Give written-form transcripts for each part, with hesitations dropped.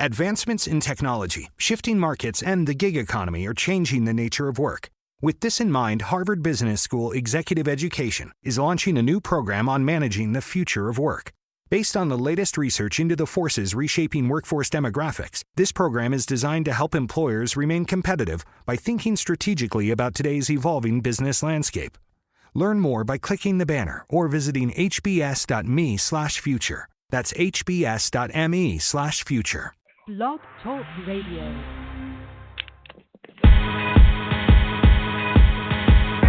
Advancements in technology, shifting markets, and the gig economy are changing the nature of work. With this in mind, Harvard Business School Executive Education is launching a new program on managing the future of work. Based on the latest research into the forces reshaping workforce demographics, this program is designed to help employers remain competitive by thinking strategically about today's evolving business landscape. Learn more by clicking the banner or visiting hbs.me/future. That's hbs.me/future. Blog Talk Radio.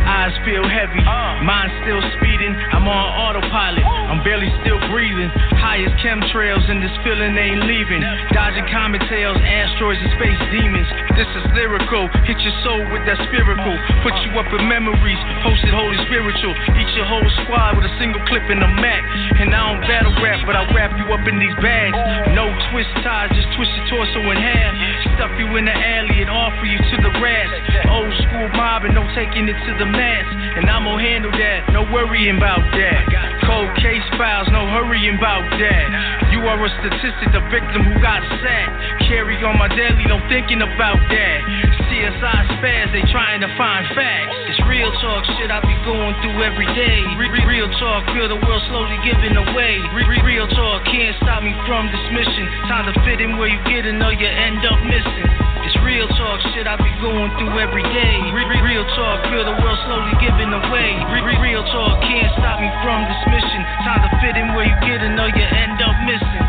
Eyes feel heavy, mind still speeding. I'm on autopilot, I'm barely still breathing. High as chemtrails and this feeling ain't leaving. Dodging comet tails, asteroids and space demons. This is lyrical, hit your soul with that spherical. Put you up in memories, posted holy spiritual. Eat your whole squad with a single clip in a Mac. And I don't battle rap, but I wrap you up in these bags. No twist ties, just twist your torso in half. Stuff you in the alley and offer you to the rats. Old school mobbing, no taking it to the max. And I'm gonna handle that, no worrying about that. Cold case files, no hurrying about that. You are a statistic, the victim who got sacked. Carry on my daily, no thinking about that. CSI spaz, they trying to find facts. It's real talk shit I be going through every day. Real talk, feel the world slowly giving away. Real talk, can't stop me from this mission. Time to fit in where you get and know you end up missing. It's real talk shit I be going through every day. Real talk, feel the world slowly giving away. Real talk, can't stop me from this mission. Time to fit in where you get and know you end up missing.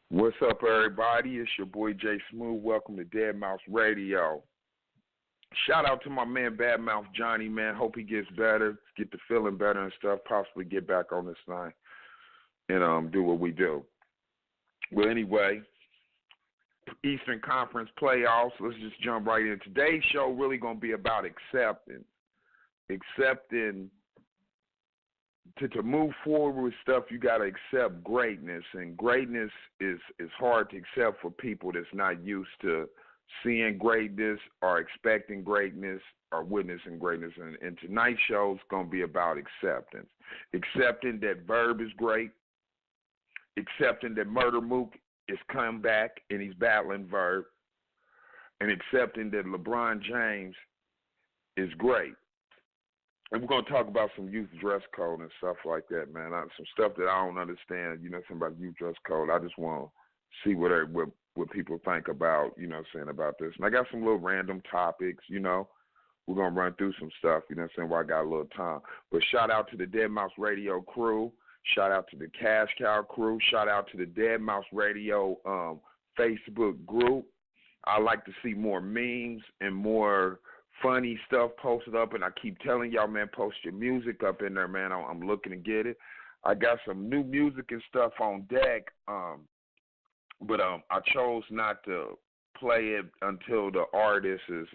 What's up, everybody? It's your boy Jay Smooth. Welcome to Dead Mouse Radio. Shout out to my man Badmouth Johnny, man. Hope he gets better, get the feeling better and stuff. Possibly get back on this thing and do what we do. Well, anyway, Eastern Conference playoffs. Let's just jump right in. Today's show really gonna be about accepting. To move forward with stuff, you got to accept greatness, and greatness is hard to accept for people that's not used to seeing greatness or expecting greatness or witnessing greatness. And tonight's show is going to be about acceptance. Accepting that Verb is great, accepting that Murder Mook is come back and he's battling Verb, and accepting that LeBron James is great. And we're going to talk about some youth dress code and stuff like that, man. Some stuff that I don't understand, something about youth dress code. I just want to see what people think about, about this. And I got some little random topics, We're going to run through some stuff, while I got a little time. But shout out to the Dead Mouse Radio crew. Shout out to the Cash Cow crew. Shout out to the Dead Mouse Radio Facebook group. I like to see more memes and more funny stuff posted up, and I keep telling y'all, man, post your music up in there, man. I'm looking to get it. I got some new music and stuff on deck, but I chose not to play it until the artist is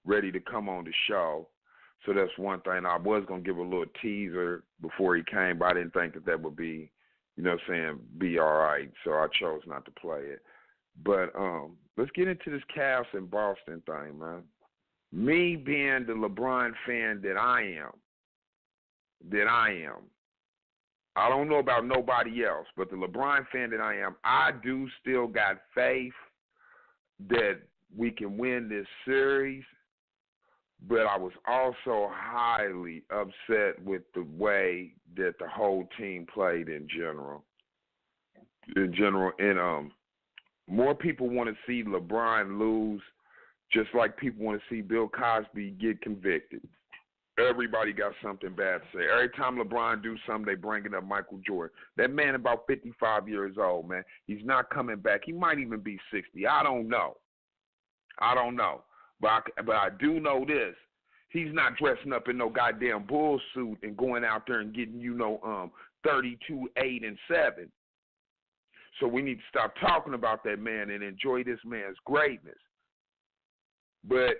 ready to come on the show. So that's one thing. I was going to give a little teaser before he came, but I didn't think that would be, be all right. So I chose not to play it. But let's get into this Cavs and Boston thing, man. Me being the LeBron fan that I am, I don't know about nobody else, but the LeBron fan that I am, I do still got faith that we can win this series, but I was also highly upset with the way that the whole team played in general. And more people want to see LeBron lose, just like people want to see Bill Cosby get convicted. Everybody got something bad to say. Every time LeBron do something, they bringing up Michael Jordan. That man about 55 years old, man. He's not coming back. He might even be 60. I don't know. But I do know this. He's not dressing up in no goddamn bull suit and going out there and getting, 32, 8, and 7. So we need to stop talking about that man and enjoy this man's greatness. But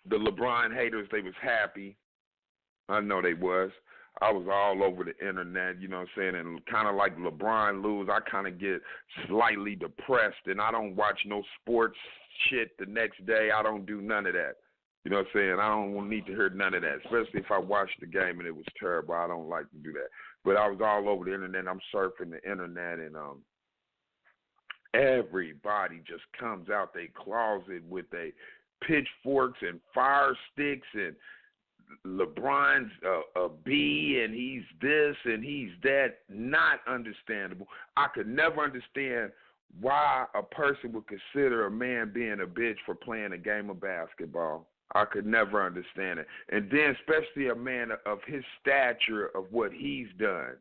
the LeBron haters, they was happy. I know they was. I was all over the internet, you know what I'm saying? And kind of like LeBron lose, I kind of get slightly depressed, and I don't watch no sports shit the next day. I don't do none of that. You know what I'm saying? I don't need to hear none of that, especially if I watched the game and it was terrible. I don't like to do that. But I was all over the internet. I'm surfing the internet, and everybody just comes out their closet with a pitchforks and fire sticks, and LeBron's a B, and he's this and he's that. Not understandable. I could never understand why a person would consider a man being a bitch for playing a game of basketball. I could never understand it. And then especially a man of his stature, of what he's done.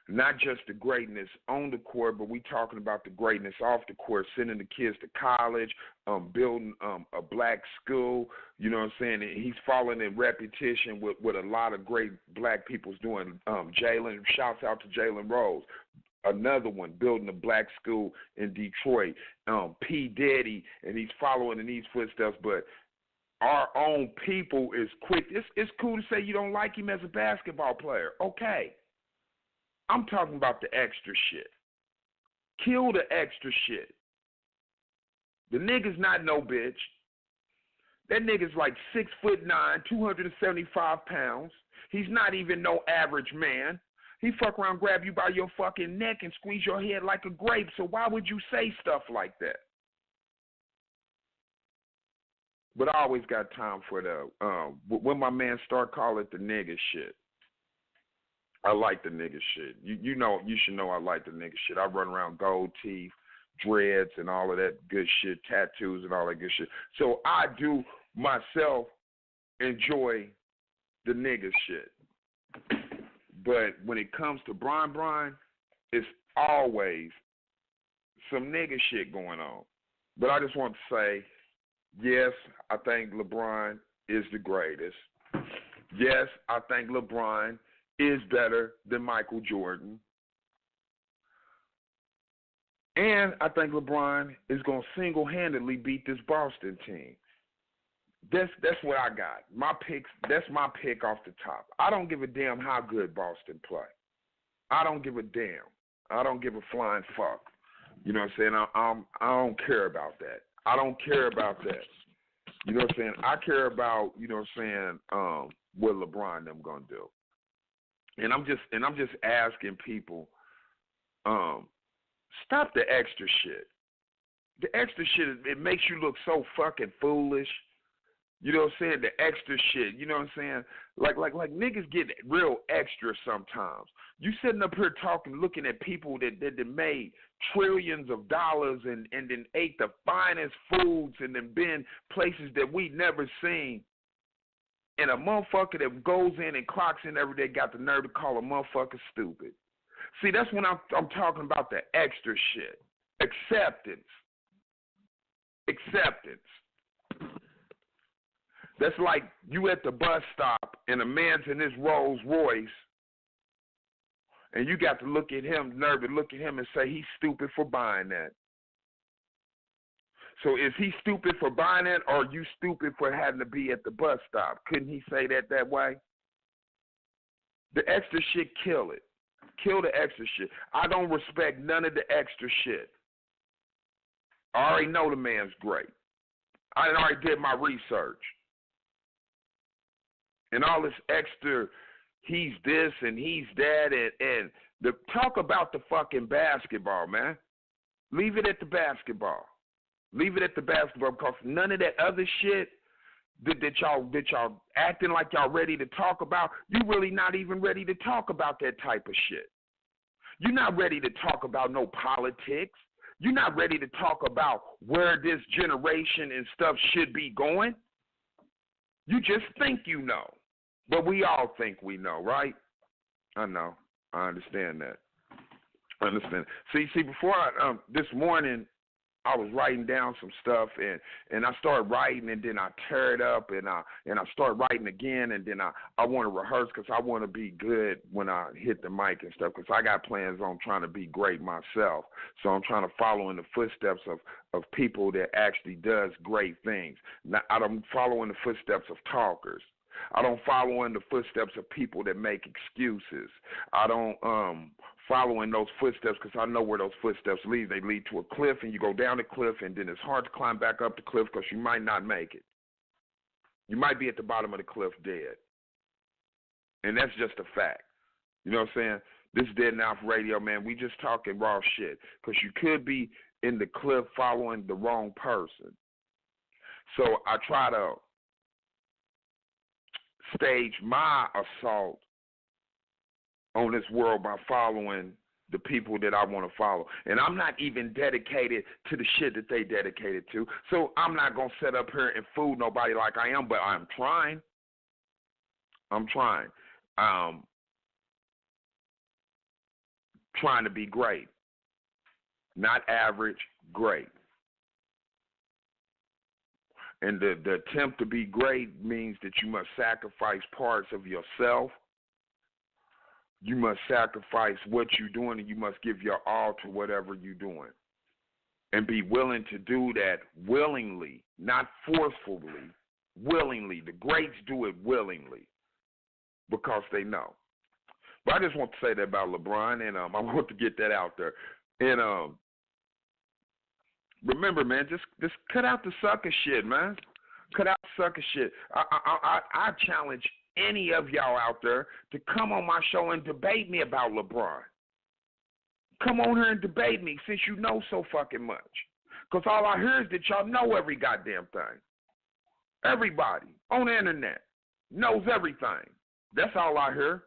Not just the greatness on the court, but we talking about the greatness off the court, sending the kids to college, building a black school, you know what I'm saying? And he's following in repetition with what a lot of great black people's doing. Jalen, shouts out to Jalen Rose. Another one, building a black school in Detroit. P. Diddy, and he's following in these footsteps, but our own people is quick. It's cool to say you don't like him as a basketball player. Okay. I'm talking about the extra shit. Kill the extra shit. The nigga's not no bitch. That nigga's like 6'9", 275 pounds. He's not even no average man. He fuck around, grab you by your fucking neck and squeeze your head like a grape. So why would you say stuff like that? But I always got time for the when my man start calling it the nigga shit. I like the nigga shit. You know, you should know I like the nigga shit. I run around gold teeth, dreads, and all of that good shit, tattoos and all that good shit. So I do myself enjoy the nigga shit. But when it comes to Brian, it's always some nigga shit going on. But I just want to say, yes, I think LeBron is the greatest. Yes, I think LeBron is better than Michael Jordan. And I think LeBron is going to single-handedly beat this Boston team. That's what I got. My picks. That's my pick off the top. I don't give a damn how good Boston play. I don't give a damn. I don't give a flying fuck. You know what I'm saying? I don't care about that. I don't care about that. You know what I'm saying? I care about, you know what I'm saying, what LeBron them gonna do. And I'm just asking people, stop the extra shit. The extra shit, it makes you look so fucking foolish. You know what I'm saying? The extra shit. You know what I'm saying? Like niggas get real extra sometimes. You sitting up here talking, looking at people that made trillions of dollars and then ate the finest foods and then been places that we never seen. And a motherfucker that goes in and clocks in every day got the nerve to call a motherfucker stupid. See, that's when I'm talking about the extra shit. Acceptance. That's like you at the bus stop and a man's in his Rolls Royce and you got to look at him, look at him and say he's stupid for buying that. So is he stupid for buying it, or are you stupid for having to be at the bus stop? Couldn't he say that way? The extra shit, kill it. Kill the extra shit. I don't respect none of the extra shit. I already know the man's great. I already did my research. And all this extra, he's this and he's that, and the talk about the fucking basketball, man. Leave it at the basketball. Leave it at the basketball, because none of that other shit that y'all acting like y'all ready to talk about, you really not even ready to talk about that type of shit. You're not ready to talk about no politics. You're not ready to talk about where this generation and stuff should be going. You just think you know. But we all think we know, right? I know. I understand that. I understand. See, before this morning, I was writing down some stuff, and I started writing, and then I tear it up, and I start writing again, and then I want to rehearse because I want to be good when I hit the mic and stuff, because I got plans on trying to be great myself. So I'm trying to follow in the footsteps of people that actually does great things. Now, I don't follow in the footsteps of talkers. I don't follow in the footsteps of people that make excuses. I don't follow in those footsteps because I know where those footsteps lead. They lead to a cliff, and you go down the cliff, and then it's hard to climb back up the cliff because you might not make it. You might be at the bottom of the cliff dead. And that's just a fact. You know what I'm saying? This is Dead Now Radio, man. We just talking raw shit because you could be in the cliff following the wrong person. So I try to stage my assault on this world by following the people that I want to follow. And I'm not even dedicated to the shit that they dedicated to. So I'm not going to sit up here and fool nobody like I am, but I'm trying. I'm trying. Trying to be great. Not average, great. And the attempt to be great means that you must sacrifice parts of yourself. You must sacrifice what you're doing, and you must give your all to whatever you're doing. And be willing to do that willingly, not forcefully, willingly. The greats do it willingly because they know. But I just want to say that about LeBron, and I want to get that out there. And remember, man, just cut out the sucker shit, man. Cut out the sucker shit. I challenge any of y'all out there to come on my show and debate me about LeBron. Come on here and debate me since you know so fucking much. Because all I hear is that y'all know every goddamn thing. Everybody on the internet knows everything. That's all I hear.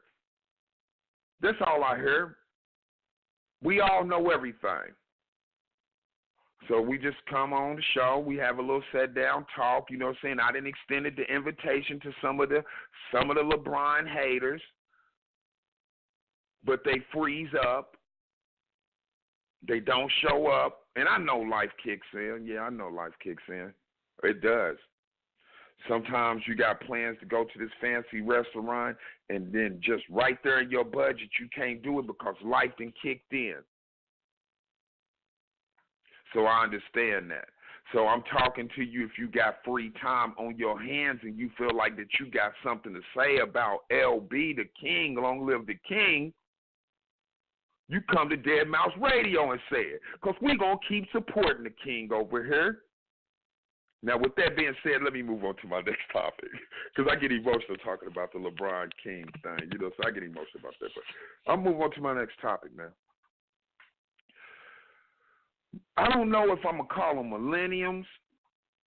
That's all I hear. We all know everything. So we just come on the show. We have a little sit down talk. You know what I'm saying? I didn't extend the invitation to some of the LeBron haters, but they freeze up. They don't show up. And I know life kicks in. Yeah, I know life kicks in. It does. Sometimes you got plans to go to this fancy restaurant, and then just right there in your budget, you can't do it because life done kicked in. So I understand that. So I'm talking to you if you got free time on your hands and you feel like that you got something to say about LB the King, long live the King, you come to Dead Mouse Radio and say it. Because we're going to keep supporting the King over here. Now, with that being said, let me move on to my next topic. Because I get emotional talking about the LeBron King thing. You know, so I get emotional about that. But I'll move on to my next topic now. I don't know if I'm going to call them millenniums.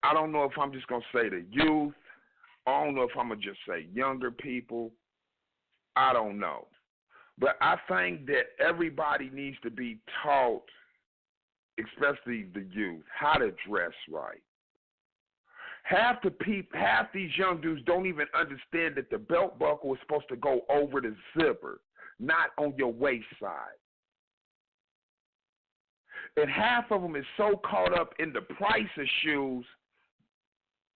I don't know if I'm just going to say the youth. I don't know if I'm going to just say younger people. I don't know. But I think that everybody needs to be taught, especially the youth, how to dress right. Half these young dudes don't even understand that the belt buckle is supposed to go over the zipper, not on your waist side. And half of them is so caught up in the price of shoes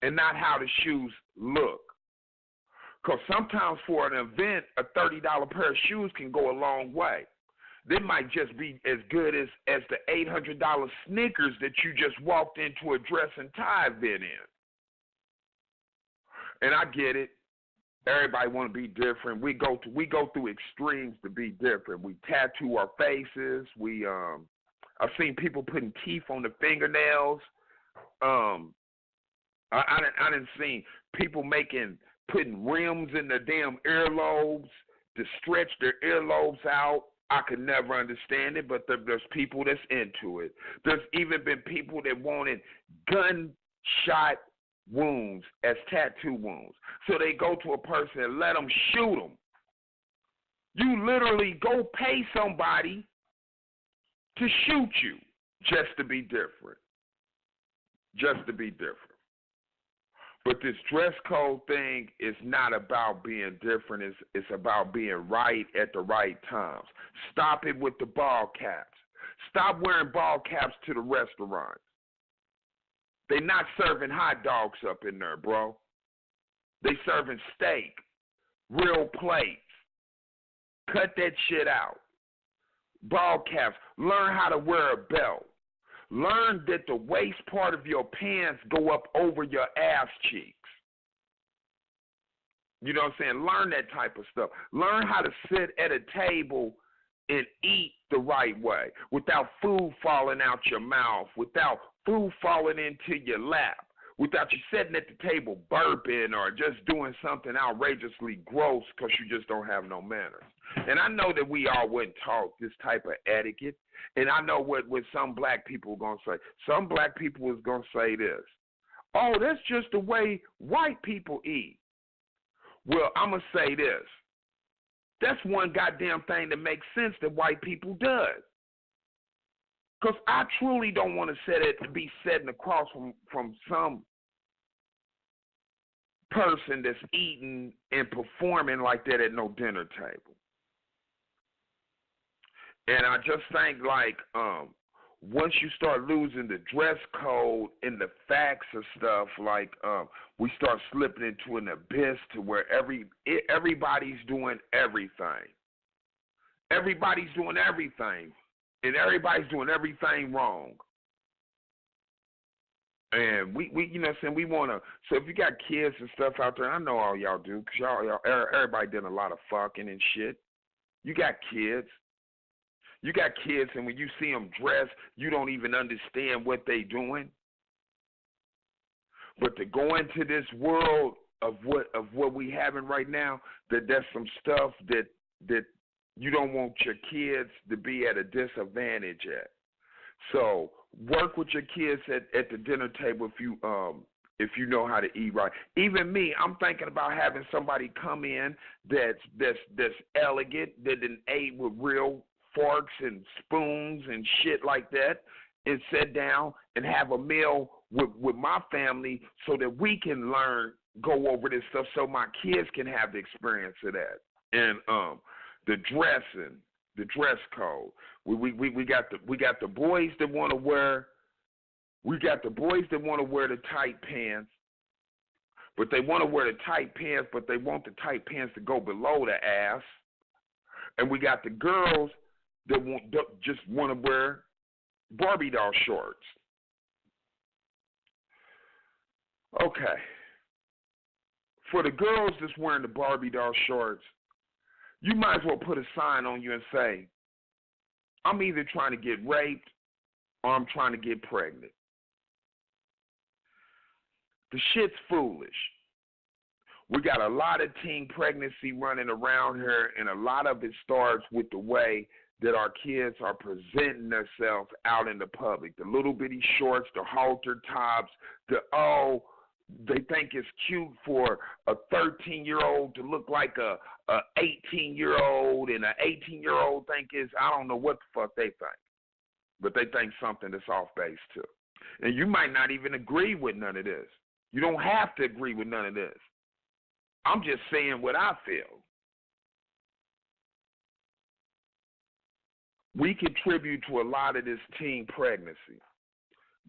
and not how the shoes look. Because sometimes for an event, a $30 pair of shoes can go a long way. They might just be as good as the $800 sneakers that you just walked into a dress and tie event in. And I get it. Everybody want to be different. We go through extremes to be different. We tattoo our faces. I've seen people putting teeth on the fingernails. I done seen people putting rims in their damn earlobes to stretch their earlobes out. I could never understand it, but there's people that's into it. There's even been people that wanted gunshot wounds as tattoo wounds. So they go to a person and let them shoot them. You literally go pay somebody to shoot you just to be different. Just to be different. But this dress code thing is not about being different. It's about being right at the right times. Stop it with the ball caps. Stop wearing ball caps to the restaurants. They not serving hot dogs up in there, bro. They serving steak, real plates. Cut that shit out. Ball caps. Learn how to wear a belt. Learn that the waist part of your pants go up over your ass cheeks. You know what I'm saying? Learn that type of stuff. Learn how to sit at a table and eat the right way without food falling out your mouth, without food falling into your lap, without you sitting at the table burping or just doing something outrageously gross because you just don't have no manners. And I know that we all wouldn't talk this type of etiquette, and I know what some black people are going to say. Some black people is going to say this, oh, that's just the way white people eat. Well, I'm going to say this. That's one goddamn thing that makes sense that white people does. Because I truly don't want to be sitting across from some person that's eating and performing like that at no dinner table. And I just think like once you start losing the dress code and the facts of stuff, like we start slipping into an abyss to where everybody's doing everything. Everybody's doing everything. And everybody's doing everything wrong. And we you know what I'm saying, we want to, so if you got kids and stuff out there, I know all y'all do, because everybody did a lot of fucking and shit. You got kids. You got kids, and when you see them dress, you don't even understand what they doing. But to go into this world of what we having right now, that's some stuff that you don't want your kids to be at a disadvantage at. So work with your kids at the dinner table if you know how to eat right. Even me, I'm thinking about having somebody come in that's elegant, that done ate with real forks and spoons and shit like that, and sit down and have a meal with my family so that we can go over this stuff so my kids can have the experience of that. And the dressing, the dress code. We got the boys that want to wear the tight pants, but they want to wear the tight pants, but they want the tight pants to go below the ass. And we got the girls that just want to wear Barbie doll shorts. Okay. For the girls that's wearing the Barbie doll shorts, you might as well put a sign on you and say, I'm either trying to get raped or I'm trying to get pregnant. The shit's foolish. We got a lot of teen pregnancy running around here, and a lot of it starts with the way that our kids are presenting themselves out in the public. The little bitty shorts, the halter tops, they think it's cute for a 13-year-old to look like a 18-year-old, and an 18-year-old think I don't know what the fuck they think. But they think something that's off base too. And you might not even agree with none of this. You don't have to agree with none of this. I'm just saying what I feel. We contribute to a lot of this teen pregnancy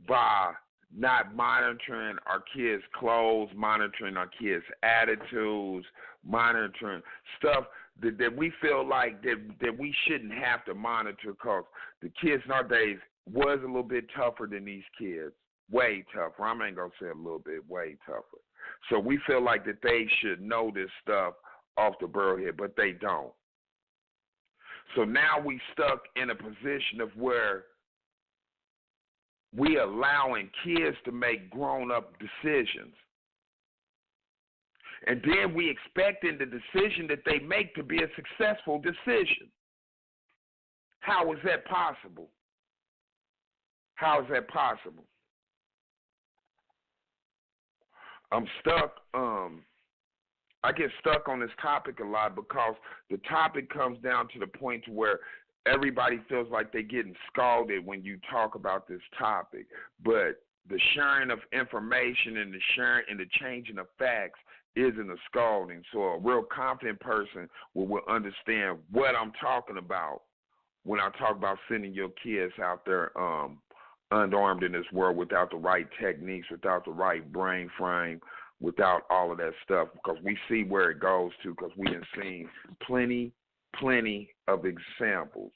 by not monitoring our kids' clothes, monitoring our kids' attitudes, monitoring stuff that we feel like that we shouldn't have to monitor, because the kids nowadays was a little bit tougher than these kids, way tougher. I ain't going to say a little bit, way tougher. So we feel like that they should know this stuff off the burrowhead, but they don't. So now we stuck in a position of where we allowing kids to make grown-up decisions. And then we expecting the decision that they make to be a successful decision. How is that possible? How is that possible? I'm stuck. I get stuck on this topic a lot because the topic comes down to the point to where everybody feels like they're getting scalded when you talk about this topic. But the sharing of information and the sharing and the changing of facts isn't a scalding. So a real confident person will understand what I'm talking about when I talk about sending your kids out there unarmed in this world without the right techniques, without the right brain frame, without all of that stuff, because we see where it goes to, because we have seen plenty of examples.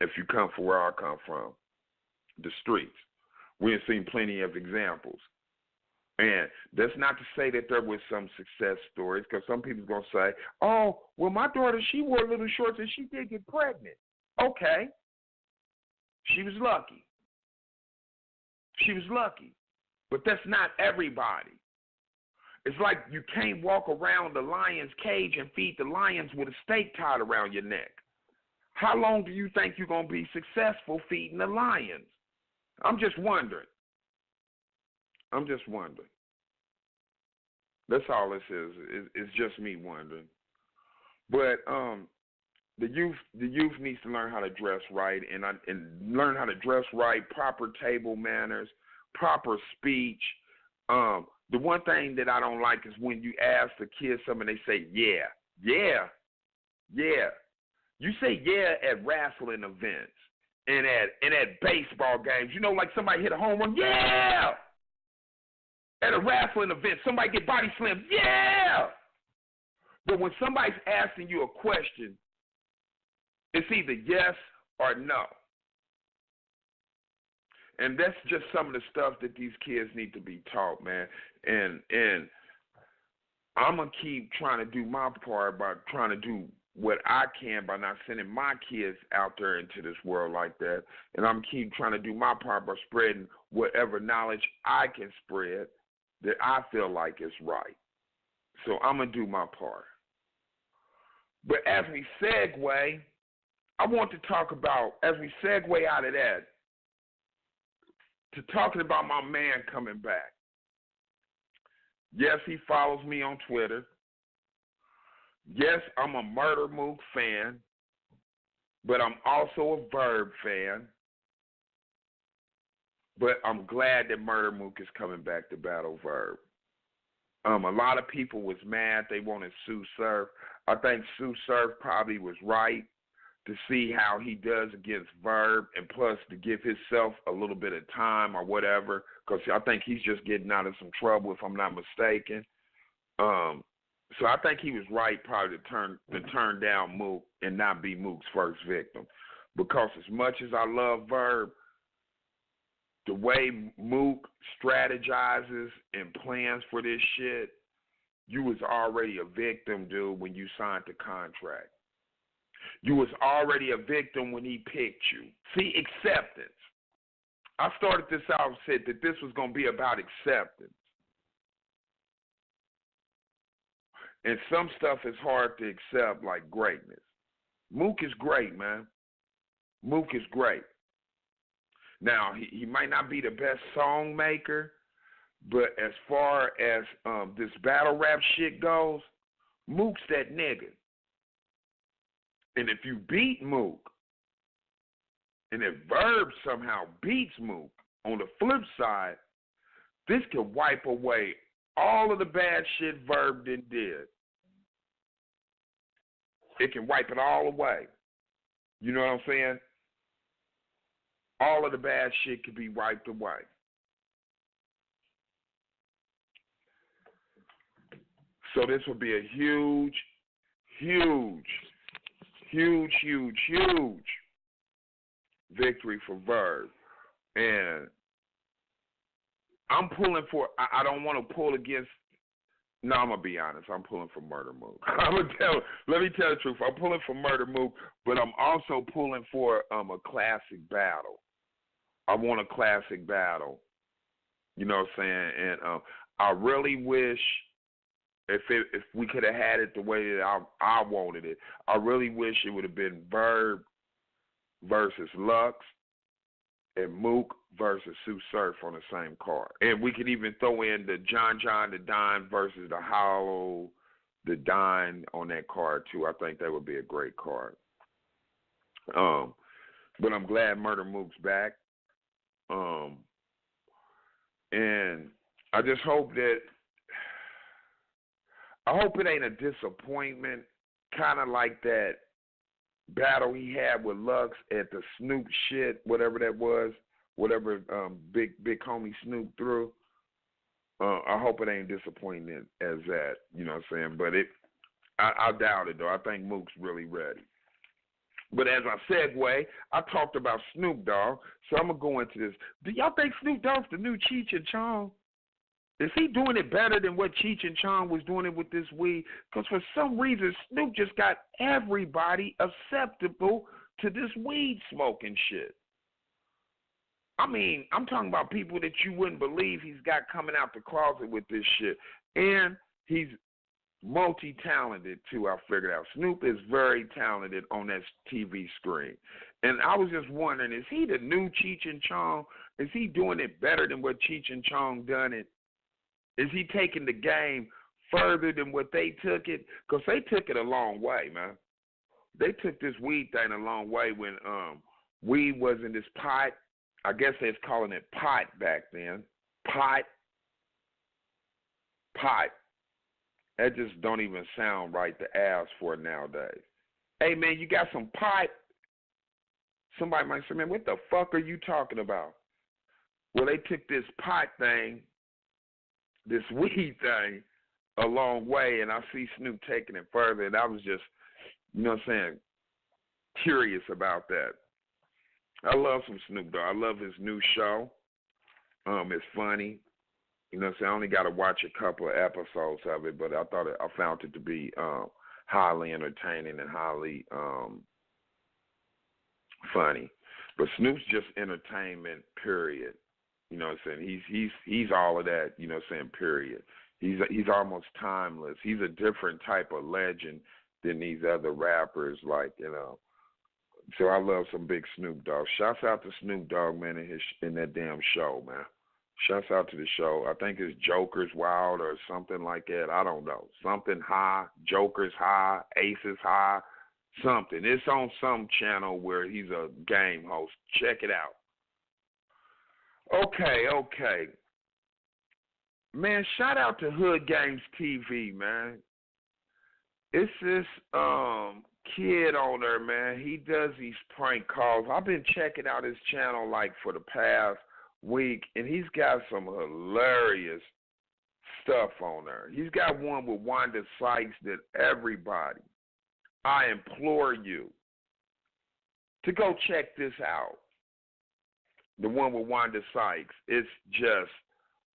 If you come from where I come from, the streets, we have seen plenty of examples. And that's not to say that there was some success stories, because some people's going to say, oh, well, my daughter, she wore little shorts and she did get pregnant. Okay. She was lucky. She was lucky. But that's not everybody. It's like you can't walk around the lion's cage and feed the lions with a stake tied around your neck. How long do you think you're going to be successful feeding the lions? I'm just wondering. That's all this is. It's just me wondering. But the youth needs to learn how to dress right and learn how to dress right, proper table manners, proper speech. The one thing that I don't like is when you ask the kids something and they say, yeah. You say yeah at wrestling events and at baseball games. You know, like somebody hit a home run, yeah! At a wrestling event, somebody get body slammed, yeah! But when somebody's asking you a question, it's either yes or no. And that's just some of the stuff that these kids need to be taught, man. And I'm going to keep trying to do my part by trying to do what I can by not sending my kids out there into this world like that. And I'm keep trying to do my part by spreading whatever knowledge I can spread that I feel like is right. So I'm going to do my part. But as we segue, I want to talk about, as we segue out of that, to talking about my man coming back. Yes, he follows me on Twitter. Yes, I'm a Murder Mook fan, but I'm also a Verb fan. But I'm glad that Murder Mook is coming back to battle Verb. A lot of people was mad they wanted Sue Surf. I think Sue Surf probably was right to see how he does against Verb, and plus to give himself a little bit of time or whatever, because I think he's just getting out of some trouble, if I'm not mistaken. So I think he was right probably to turn down Mook and not be Mook's first victim, because as much as I love Verb, the way Mook strategizes and plans for this shit, you was already a victim, dude, when you signed the contract. You was already a victim when he picked you. See, acceptance. I started this out and said that this was going to be about acceptance. And some stuff is hard to accept, like greatness. Mook is great, man. Mook is great. Now, he might not be the best song maker, but as far as this battle rap shit goes, Mook's that nigga. And if you beat Mook, and if Verb somehow beats Mook, on the flip side, this could wipe away all of the bad shit Verb did. It can wipe it all away. You know what I'm saying? All of the bad shit could be wiped away. So this will be a huge victory for Verb. And I'm pulling for, I don't want to pull against, no, I'm going to be honest, I'm pulling for Murder Mook. Let me tell the truth, I'm pulling for Murder Mook, but I'm also pulling for a classic battle. I want a classic battle. You know what I'm saying? And I really wish if we could have had it the way that I wanted it, I really wish it would have been Verb versus Lux and Mook versus Sue Surf on the same card. And we could even throw in the John the Dime versus the Hollow the Dime on that card too. I think that would be a great card. But I'm glad Murder Mook's back. And I just hope that, I hope it ain't a disappointment, kind of like that battle he had with Lux at the Snoop shit, whatever that was, whatever big homie Snoop threw. I hope it ain't disappointing as that, you know what I'm saying? But I doubt it, though. I think Mook's really ready. But as I segue, I talked about Snoop Dogg, so I'm going to go into this. Do y'all think Snoop Dogg's the new Cheech and Chong? Is he doing it better than what Cheech and Chong was doing it with this weed? Because for some reason, Snoop just got everybody acceptable to this weed smoking shit. I mean, I'm talking about people that you wouldn't believe he's got coming out the closet with this shit. And he's multi-talented, too, I figured out. Snoop is very talented on that TV screen. And I was just wondering, is he the new Cheech and Chong? Is he doing it better than what Cheech and Chong done it? Is he taking the game further than what they took it? Because they took it a long way, man. They took this weed thing a long way when weed was in this pot. I guess they was calling it pot back then. Pot. That just don't even sound right to ask for nowadays. Hey, man, you got some pot? Somebody might say, man, what the fuck are you talking about? Well, they took this pot thing, this weed thing, a long way, and I see Snoop taking it further, and I was just, you know what I'm saying, curious about that. I love some Snoop Dogg. I love his new show. It's funny. You know what I'm saying? I only got to watch a couple of episodes of it, but I found it to be highly entertaining and highly funny. But Snoop's just entertainment, period. You know what I'm saying? He's all of that, you know what I'm saying, period. He's almost timeless. He's a different type of legend than these other rappers, like, you know. So I love some big Snoop Dogg. Shouts out to Snoop Dogg, man, in that damn show, man. Shouts out to the show. I think it's Joker's Wild or something like that. I don't know. Something High, Joker's High, Aces High, something. It's on some channel where he's a game host. Check it out. Okay. Man, shout out to Hood Games TV, man. It's this kid on there, man. He does these prank calls. I've been checking out his channel like for the past week, and he's got some hilarious stuff on there. He's got one with Wanda Sykes that everybody, I implore you to go check this out. The one with Wanda Sykes. It's just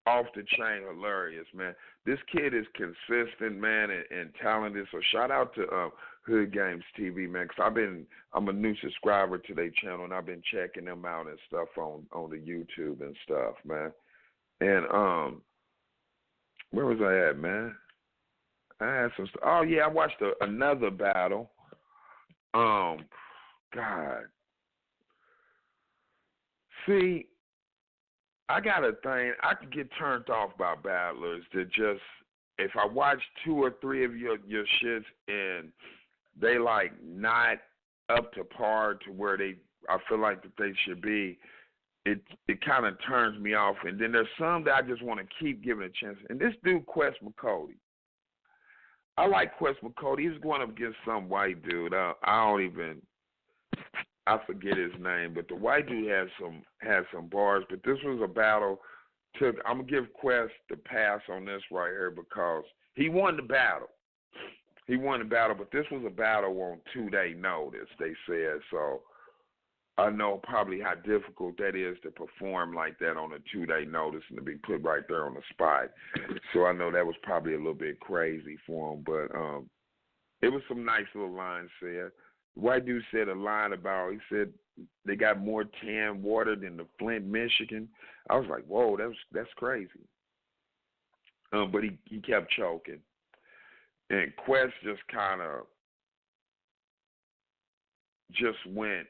off the chain hilarious, man. This kid is consistent, man, and talented. So shout out to Hood Games TV, man, because I'm a new subscriber to their channel, and I've been checking them out and stuff on the YouTube and stuff, man. And where was I at, man? I had some stuff. Oh yeah, I watched another battle. God. See, I got a thing. I could get turned off by battlers that just, if I watch 2 or 3 of your shits and they like not up to par to where I feel like that they should be, it kind of turns me off. And then there's some that I just want to keep giving a chance. And this dude, Quest McCody. I like Quest McCody. He's going up against some white dude. I forget his name, but the white dude had some bars. But this was a battle. I'm gonna give Quest the pass on this right here because he won the battle. But this was a battle on 2-day notice, they said. So I know probably how difficult that is to perform like that on a 2-day notice and to be put right there on the spot. So I know that was probably a little bit crazy for him, but it was some nice little lines said. White dude said a line about, he said they got more tan water than the Flint, Michigan. I was like, whoa, that's crazy. But he kept choking. And Quest just kind of just went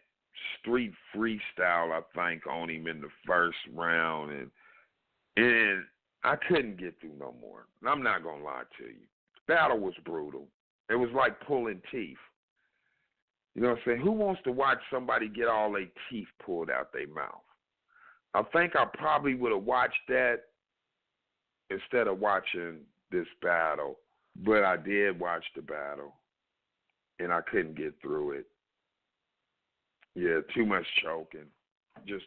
street freestyle, I think, on him in the first round. And I couldn't get through no more. And I'm not going to lie to you. The battle was brutal. It was like pulling teeth. You know what I'm saying? Who wants to watch somebody get all their teeth pulled out their mouth? I think I probably would have watched that instead of watching this battle, but I did watch the battle, and I couldn't get through it. Yeah, too much choking. Just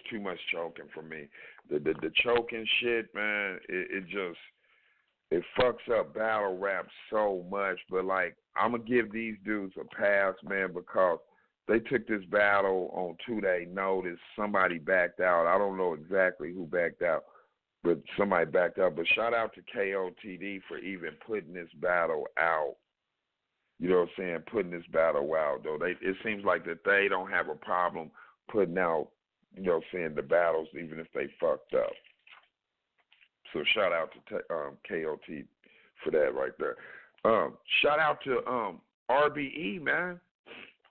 too much choking for me. The choking shit, man, it fucks up battle rap so much. But like, I'm gonna give these dudes a pass, man, because they took this battle on 2-day notice. Somebody backed out. I don't know exactly who backed out, but somebody backed out. But shout out to KOTD for even putting this battle out. You know what I'm saying? Putting this battle out, though. It seems like that they don't have a problem putting out, you know what I'm saying, the battles, even if they fucked up. So shout out to KOT for that right there. Shout out to RBE, man.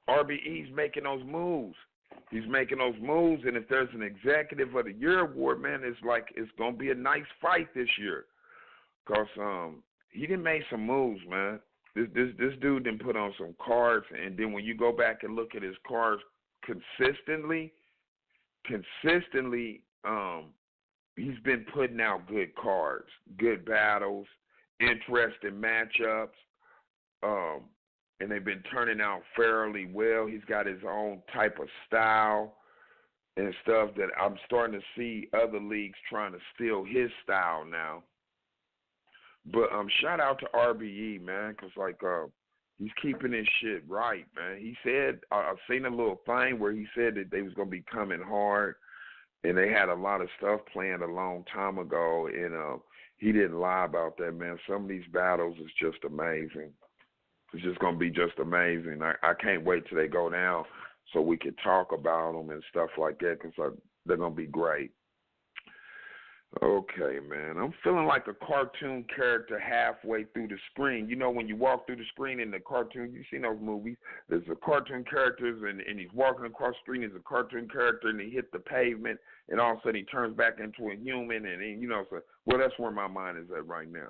RBE's making those moves. He's making those moves, and if there's an Executive of the Year award, man, it's going to be a nice fight this year. Because he done made some moves, man. This dude done put on some cards, and then when you go back and look at his cards consistently, he's been putting out good cards, good battles, interesting matchups, and they've been turning out fairly well. He's got his own type of style and stuff that I'm starting to see other leagues trying to steal his style now. But shout out to RBE, man, because, like, he's keeping his shit right, man. He said, I've seen a little thing where he said that they was going to be coming hard, and they had a lot of stuff planned a long time ago, and he didn't lie about that, man. Some of these battles is just amazing. It's just going to be just amazing. I can't wait till they go down so we can talk about them and stuff like that, because they're going to be great. Okay, man. I'm feeling like a cartoon character halfway through the screen. You know, when you walk through the screen in the cartoon, you've seen those movies. There's a cartoon characters, and he's walking across the screen as a cartoon character, and he hit the pavement, and all of a sudden he turns back into a human, and you know, so, well, that's where my mind is at right now.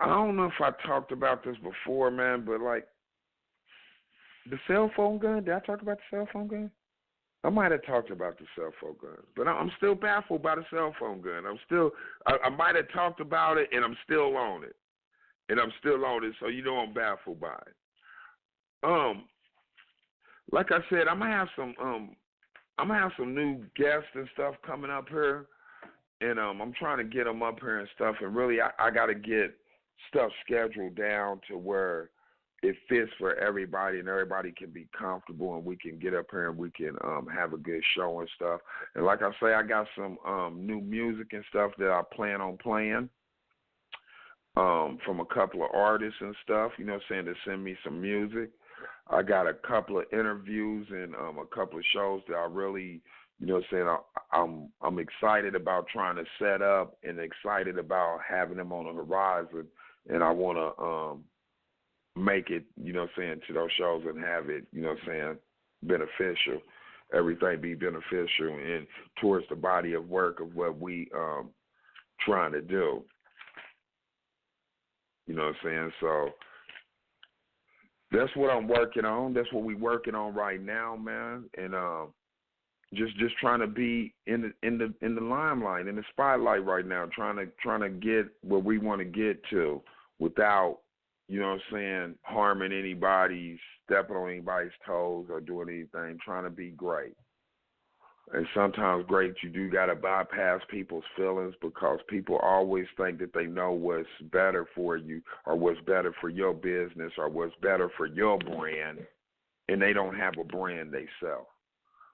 I don't know if I talked about this before, man, but like the cell phone gun. Did I talk about the cell phone gun? I might have talked about the cell phone gun, but I'm still baffled by the cell phone gun. I might have talked about it, and I'm still on it. So you know I'm baffled by it. Like I said, I'm gonna have some new guests and stuff coming up here, and I'm trying to get them up here and stuff. And really, I got to get stuff scheduled down to where it fits for everybody, and everybody can be comfortable, and we can get up here and we can have a good show and stuff. And like I say, I got some new music and stuff that I plan on playing from a couple of artists and stuff, you know what I'm saying, to send me some music. I got a couple of interviews and a couple of shows that I really, you know what I'm saying, I'm excited about trying to set up and excited about having them on the horizon, and I want to make it, you know what I'm saying, to those shows and have it, you know what I'm saying, beneficial. Everything be beneficial and towards the body of work of what we trying to do. You know what I'm saying? So that's what I'm working on. That's what we working on right now, man. And just trying to be in the limelight, in the spotlight right now, trying to get where we want to get to without, you know what I'm saying, harming anybody, stepping on anybody's toes or doing anything, trying to be great. And sometimes great, you do got to bypass people's feelings because people always think that they know what's better for you or what's better for your business or what's better for your brand, and they don't have a brand themselves.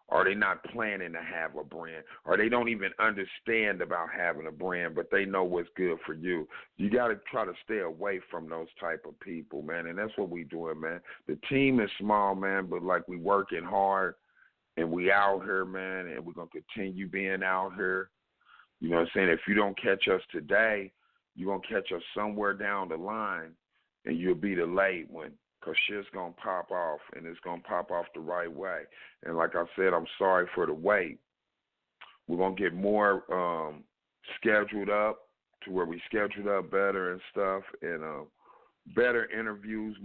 Or they not planning to have a brand, or they don't even understand about having a brand, but they know what's good for you. You got to try to stay away from those type of people, man, and that's what we doing, man. The team is small, man, but like we working hard, and we out here, man, and we're going to continue being out here. You know what I'm saying? If you don't catch us today, you're going to catch us somewhere down the line, and you'll be the late one. Because shit's going to pop off, and it's going to pop off the right way. And like I said, I'm sorry for the wait. We're going to get more scheduled up to where we scheduled up better and stuff, and better interviews.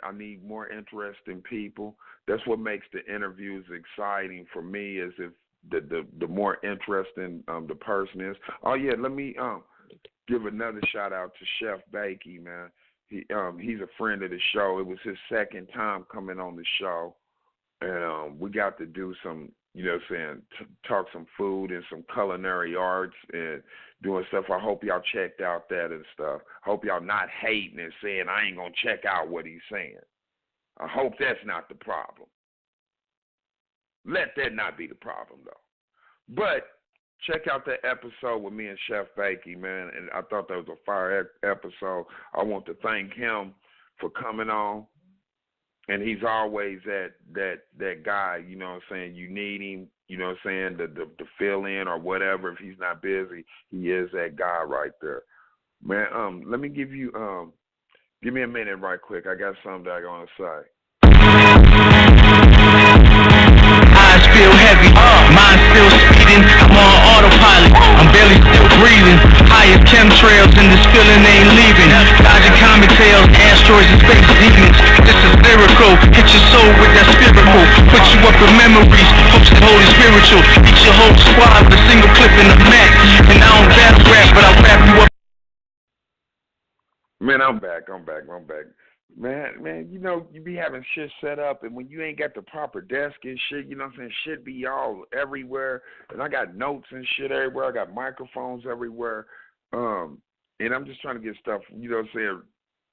I need more interesting people. That's what makes the interviews exciting for me is if the more interesting the person is. Oh yeah, let me give another shout out to Chef Bakey, man. He's a friend of the show. It was his second time coming on the show, and we got to do some, you know what I'm saying, talk some food and some culinary arts and doing stuff. I hope y'all checked out that and stuff. Hope y'all not hating and saying I ain't gonna check out what he's saying. I hope that's not the problem. Let that not be the problem, though. But check out that episode with me and Chef Bakey, man, and I thought that was a fire episode. I want to thank him for coming on, and he's always that guy, you know what I'm saying, you need him, you know what I'm saying, to fill in or whatever. If he's not busy, he is that guy right there. Man, let me give me a minute right quick. I got something that I want to say. Eyes feel heavy, mind still speeding. I'm on autopilot, I'm barely still breathing. Highest chemtrails and this feeling ain't leaving. Dodging comet tails, asteroids and space demons. This is lyrical, hit your soul with that spiritual. Put you up in memories, hopes that holy spiritual. Eat your whole squad with a single clip in the mat. And I don't battle rap, but I rap you up. Man, I'm back. Man, you know, you be having shit set up, and when you ain't got the proper desk and shit, you know what I'm saying, shit be all everywhere, and I got notes and shit everywhere, I got microphones everywhere, and I'm just trying to get stuff, you know what I'm saying,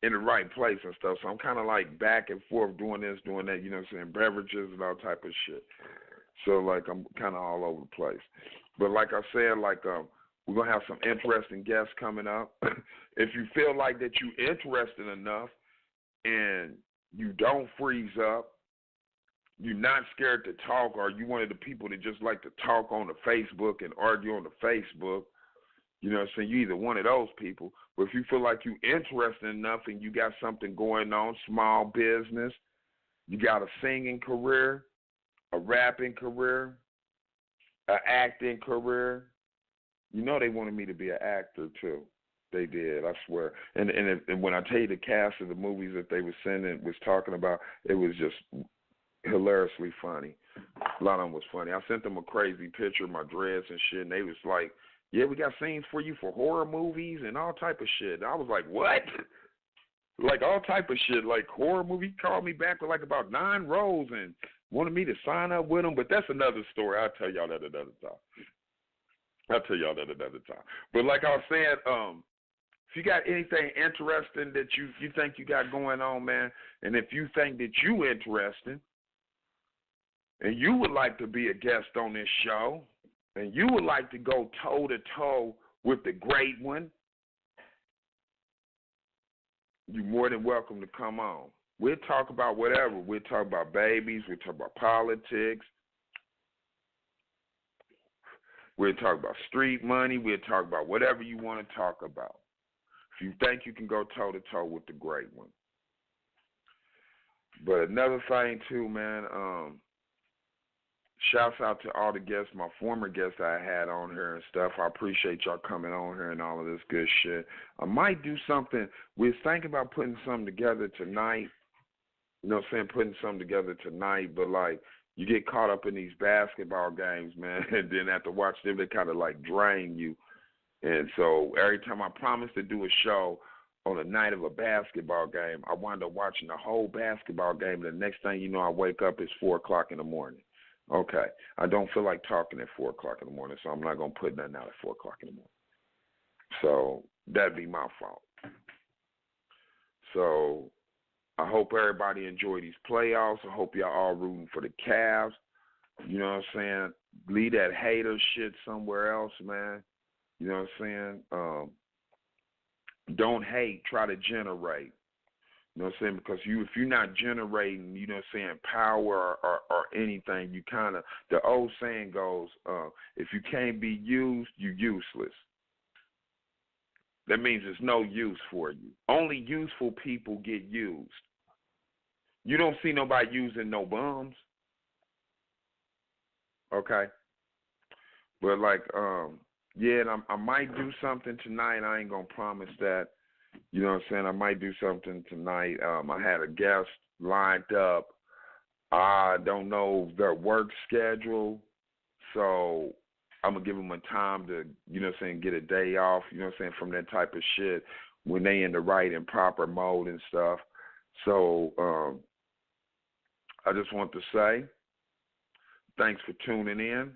in the right place and stuff, so I'm kind of like back and forth doing this, doing that, you know what I'm saying, beverages and all type of shit, so like I'm kind of all over the place, but like I said, like, we're going to have some interesting guests coming up. If you feel like that you're interested enough and you don't freeze up, you're not scared to talk, or you one of the people that just like to talk on the Facebook and argue on the Facebook, you know what I'm saying, you either one of those people. But if you feel like you're interested enough and you got something going on, small business, you got a singing career, a rapping career, an acting career, you know they wanted me to be an actor too. They did, I swear. And when I tell you the cast of the movies that they were sending, was talking about, it was just hilariously funny. A lot of them was funny. I sent them a crazy picture of my dreads and shit, and they was like, yeah, we got scenes for you for horror movies and all type of shit. And I was like, what? Like all type of shit, like horror movie. He called me back with like about 9 roles and wanted me to sign up with them, but that's another story. I'll tell y'all that another time. But like I was saying, if you got anything interesting that you think you got going on, man, and if you think that you interesting and you would like to be a guest on this show and you would like to go toe-to-toe with the great one, you're more than welcome to come on. We'll talk about whatever. We'll talk about babies. We'll talk about politics. We'll talk about street money. We'll talk about whatever you want to talk about. If you think you can go toe-to-toe with the great one. But another thing, too, man, shouts out to all the guests, my former guests I had on here and stuff. I appreciate y'all coming on here and all of this good shit. I might do something. We was thinking about putting something together tonight. You know what I'm saying? Putting something together tonight, but, like, you get caught up in these basketball games, man, and then after watch them, they kind of like drain you. And so every time I promise to do a show on the night of a basketball game, I wind up watching the whole basketball game. And the next thing you know, I wake up, it's 4 o'clock in the morning. Okay, I don't feel like talking at 4 o'clock in the morning, so I'm not going to put nothing out at 4 o'clock in the morning. So that'd be my fault. So I hope everybody enjoy these playoffs. I hope y'all all rooting for the Cavs. You know what I'm saying? Leave that hater shit somewhere else, man. You know what I'm saying? Don't hate. Try to generate. You know what I'm saying? Because if you're not generating, you know what I'm saying, power or anything, you kind of, the old saying goes, if you can't be used, you're useless. That means there's no use for you. Only useful people get used. You don't see nobody using no bums. Okay? But like, yeah, and I might do something tonight. I ain't going to promise that. You know what I'm saying? I might do something tonight. I had a guest lined up. I don't know their work schedule. So I'm going to give them a time to, you know what I'm saying, get a day off, you know what I'm saying, from that type of shit when they in the right and proper mode and stuff. So I just want to say thanks for tuning in.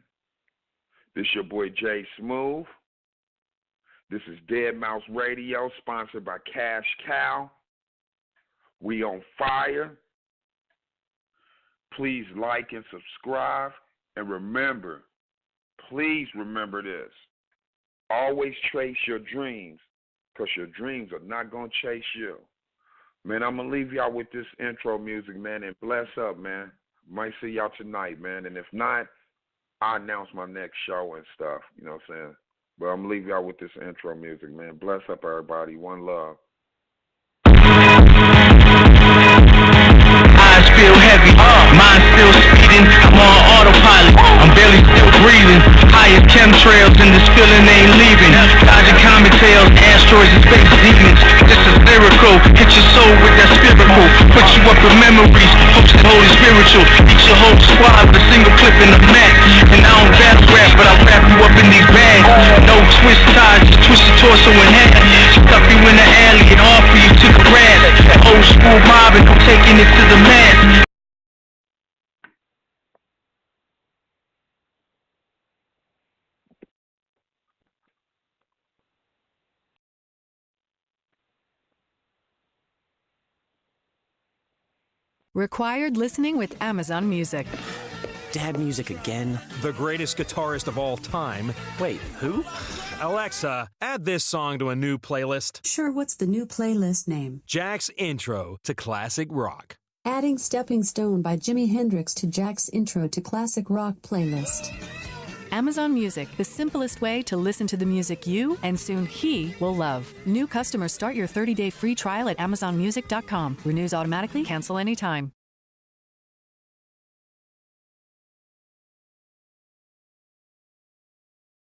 This your boy Jay Smooth. This is Dead Mouse Radio, sponsored by Cash Cow. We on fire. Please like and subscribe. And remember, please remember this. Always chase your dreams, because your dreams are not going to chase you. Man, I'm going to leave y'all with this intro music, man, and bless up, man. Might see y'all tonight, man. And if not, I'll announce my next show and stuff, you know what I'm saying? But I'm going to leave y'all with this intro music, man. Bless up, everybody. One love. Eyes feel heavy, mind still speeding. I'm on autopilot, I'm barely still breathing. Highest chemtrails and this feeling ain't leaving. Dodging comet tails, asteroids and space demons. This is lyrical, hit your soul with that spiritual. Put you up in memories, hopes that holy spiritual. Eat your whole squad with a single clip in the mat. And I don't battle rap, but I wrap you up in these bags. No twist ties, just twist your torso in half. Stuff you in the alley and offer you to the grass. Old school mobbing, I'm taking it to the mass. Required listening with Amazon Music. Dad music again? The greatest guitarist of all time. Wait, who? Alexa, add this song to a new playlist. Sure, what's the new playlist name? Jack's Intro to Classic Rock. Adding Stepping Stone by Jimi Hendrix to Jack's Intro to Classic Rock playlist. Amazon Music, the simplest way to listen to the music you and soon he will love. New customers start your 30-day free trial at AmazonMusic.com. Renews automatically, cancel anytime.